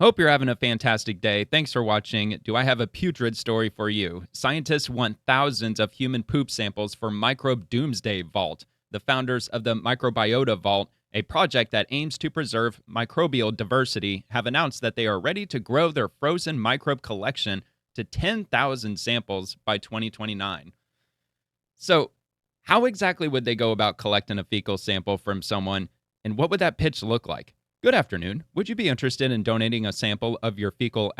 Hope you're having a fantastic day. Thanks for watching. Do I have a putrid story for you? Scientists want thousands of human poop samples for Microbe Doomsday Vault. The founders of the Microbiota Vault, a project that aims to preserve microbial diversity, have announced that they are ready to grow their frozen microbe collection to 10,000 samples by 2029. So, how exactly would they go about collecting a fecal sample from someone, and what would that pitch look like? Good afternoon. Would you be interested in donating a sample of your fecal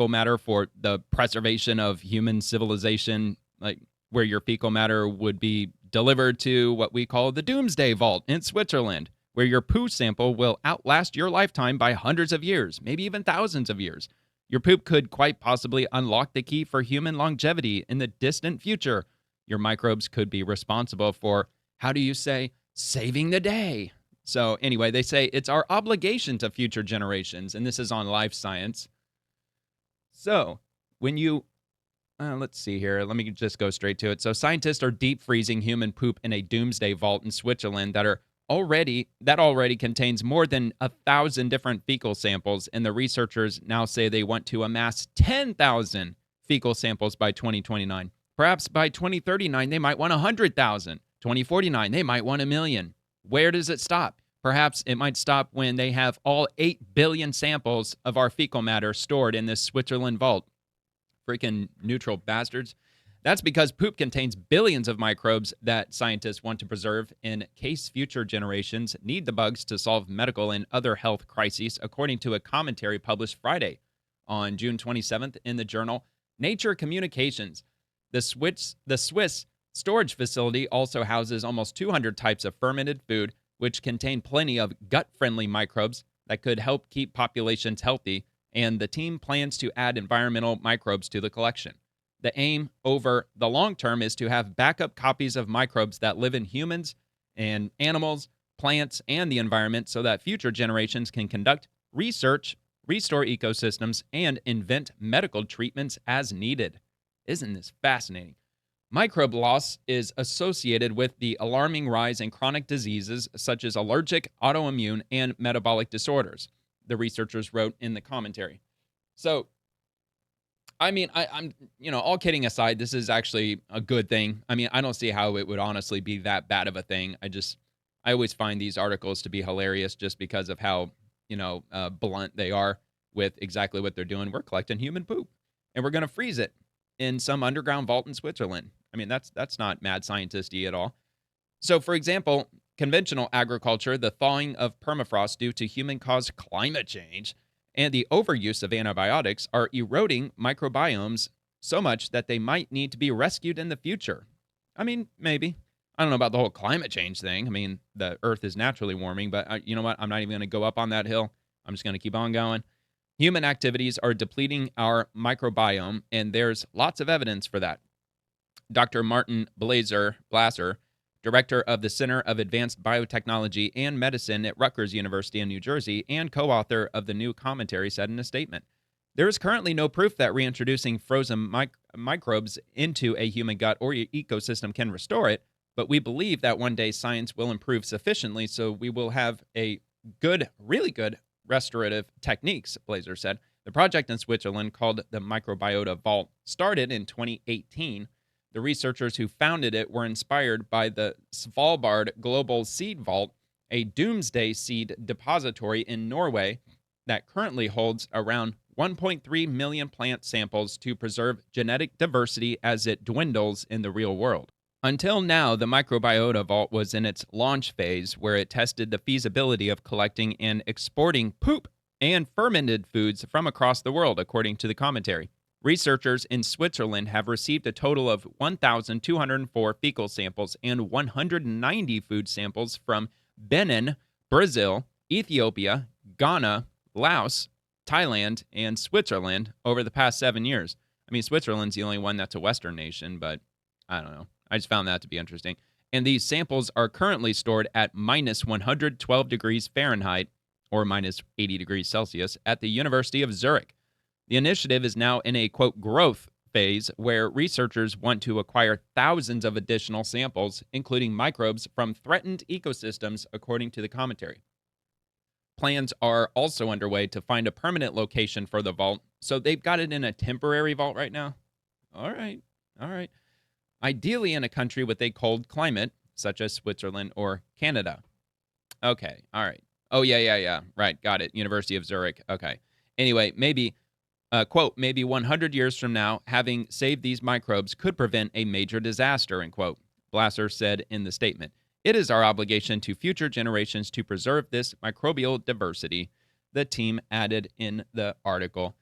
matter for the preservation of human civilization, like where your fecal matter would be delivered to what we call the Doomsday Vault in Switzerland, where your poo sample will outlast your lifetime by hundreds of years, maybe even thousands of years. Your poop could quite possibly unlock the key for human longevity in the distant future. Your microbes could be responsible for, how do you say, saving the day. So anyway, they say it's our obligation to future generations, and this is on Life Science. So when you, let's see here, let me just go straight to it. So scientists are deep freezing human poop in a doomsday vault in Switzerland that already contains more than 1,000 different fecal samples, and the researchers now say they want to amass 10,000 fecal samples by 2029. Perhaps by 2039 they might want 100,000. 2049 they might want 1,000,000. Where does it stop? Perhaps it might stop when they have all 8 billion samples of our fecal matter stored in this Switzerland vault. Freaking neutral bastards. That's because poop contains billions of microbes that scientists want to preserve in case future generations need the bugs to solve medical and other health crises, according to a commentary published Friday on June 27th in the journal Nature Communications. The Swiss storage facility also houses almost 200 types of fermented food, which contain plenty of gut-friendly microbes that could help keep populations healthy, and the team plans to add environmental microbes to the collection. The aim over the long term is to have backup copies of microbes that live in humans and animals, plants, and the environment so that future generations can conduct research, restore ecosystems, and invent medical treatments as needed. Isn't this fascinating? Microbe loss is associated with the alarming rise in chronic diseases such as allergic, autoimmune, and metabolic disorders, the researchers wrote in the commentary. So, I mean, I'm all kidding aside, this is actually a good thing. I mean, I don't see how it would honestly be that bad of a thing. I always find these articles to be hilarious just because of how, blunt they are with exactly what they're doing. We're collecting human poop, and we're going to freeze it in some underground vault in Switzerland. I mean, that's not mad scientist-y at all. So, for example, conventional agriculture, the thawing of permafrost due to human-caused climate change, and the overuse of antibiotics are eroding microbiomes so much that they might need to be rescued in the future. I mean, maybe. I don't know about the whole climate change thing. I mean, the Earth is naturally warming, but you know what? I'm not even going to go up on that hill. I'm just going to keep on going. Human activities are depleting our microbiome, and there's lots of evidence for that. Dr. Martin Blasser, director of the Center of Advanced Biotechnology and Medicine at Rutgers University in New Jersey and co-author of the new commentary, said in a statement, "There is currently no proof that reintroducing frozen microbes into a human gut or ecosystem can restore it, but we believe that one day science will improve sufficiently so we will have a really good restorative techniques," Blasser said. The project in Switzerland, called the Microbiota Vault, started in 2018. The researchers who founded it were inspired by the Svalbard Global Seed Vault, a doomsday seed depository in Norway that currently holds around 1.3 million plant samples to preserve genetic diversity as it dwindles in the real world. Until now, the Microbiota Vault was in its launch phase, where it tested the feasibility of collecting and exporting poop and fermented foods from across the world, according to the commentary. Researchers in Switzerland have received a total of 1,204 fecal samples and 190 food samples from Benin, Brazil, Ethiopia, Ghana, Laos, Thailand, and Switzerland over the past 7 years. I mean, Switzerland's the only one that's a Western nation, but I don't know. I just found that to be interesting. And these samples are currently stored at minus 112 degrees Fahrenheit, or minus 80 degrees Celsius, at the University of Zurich. The initiative is now in a, quote, growth phase, where researchers want to acquire thousands of additional samples, including microbes from threatened ecosystems, according to the commentary. Plans are also underway to find a permanent location for the vault. So they've got it in a temporary vault right now. All right. All right. Ideally in a country with a cold climate, such as Switzerland or Canada. Okay. All right. Oh, yeah. Right. Got it. University of Zurich. Okay. Anyway, maybe, quote, maybe 100 years from now, having saved these microbes could prevent a major disaster, end quote. Blasser said in the statement. It is our obligation to future generations to preserve this microbial diversity, the team added in the article.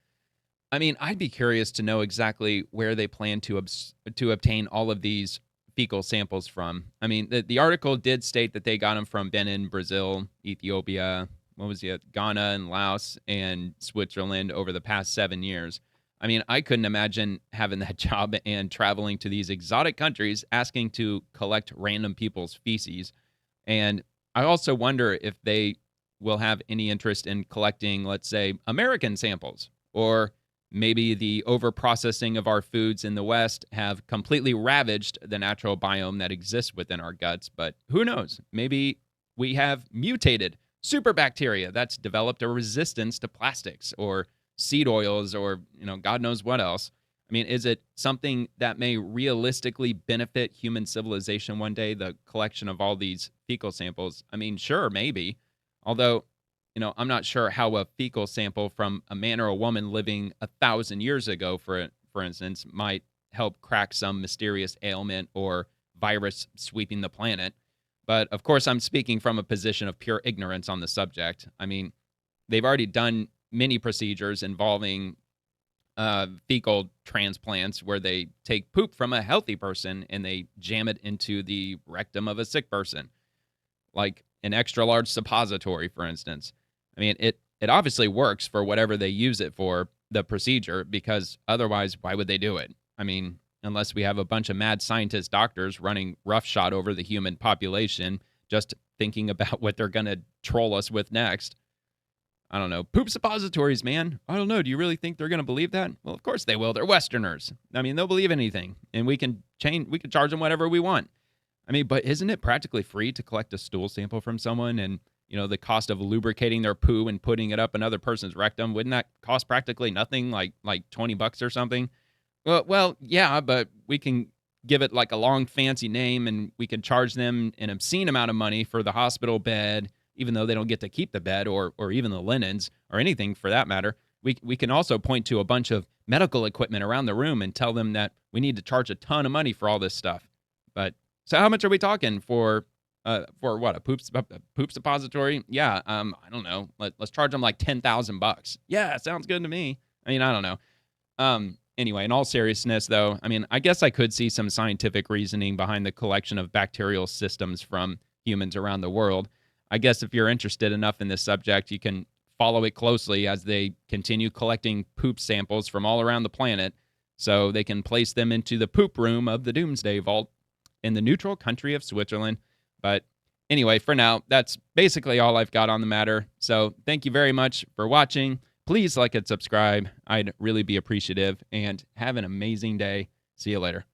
I mean, I'd be curious to know exactly where they plan to obtain all of these fecal samples from. I mean, the article did state that they got them from Benin, Brazil, Ethiopia, Ghana and Laos and Switzerland over the past 7 years. I mean, I couldn't imagine having that job and traveling to these exotic countries asking to collect random people's feces. And I also wonder if they will have any interest in collecting, let's say, American samples, or maybe the overprocessing of our foods in the West have completely ravaged the natural biome that exists within our guts. But who knows? Maybe we have mutated superbacteria that's developed a resistance to plastics or seed oils or, God knows what else. I mean, is it something that may realistically benefit human civilization one day, the collection of all these fecal samples? I mean, sure, maybe. Although, I'm not sure how a fecal sample from a man or a woman living 1,000 years ago, for instance, might help crack some mysterious ailment or virus sweeping the planet. But of course, I'm speaking from a position of pure ignorance on the subject. I mean, they've already done many procedures involving fecal transplants where they take poop from a healthy person and they jam it into the rectum of a sick person, like an extra large suppository, for instance. I mean, it obviously works for whatever they use it for, the procedure, because otherwise, why would they do it? I mean, unless we have a bunch of mad scientist doctors running roughshod over the human population, just thinking about what they're going to troll us with next. I don't know. Poop suppositories, man. I don't know. Do you really think they're going to believe that? Well, of course they will. They're Westerners. I mean, they'll believe anything, and we can charge them whatever we want. I mean, but isn't it practically free to collect a stool sample from someone? And, the cost of lubricating their poo and putting it up another person's rectum, wouldn't that cost practically nothing, like $20 or something? Well, yeah, but we can give it like a long fancy name, and we can charge them an obscene amount of money for the hospital bed, even though they don't get to keep the bed or even the linens or anything for that matter. We can also point to a bunch of medical equipment around the room and tell them that we need to charge a ton of money for all this stuff. But so how much are we talking for what, a poop suppository? Yeah, I don't know. Let's charge them like $10,000. Yeah, sounds good to me. I mean, I don't know. Anyway, in all seriousness, though, I mean, I guess I could see some scientific reasoning behind the collection of bacterial systems from humans around the world. I guess if you're interested enough in this subject, you can follow it closely as they continue collecting poop samples from all around the planet so they can place them into the poop room of the Doomsday Vault in the neutral country of Switzerland. But anyway, for now, that's basically all I've got on the matter. So thank you very much for watching. Please like and subscribe. I'd really be appreciative. And have an amazing day. See you later.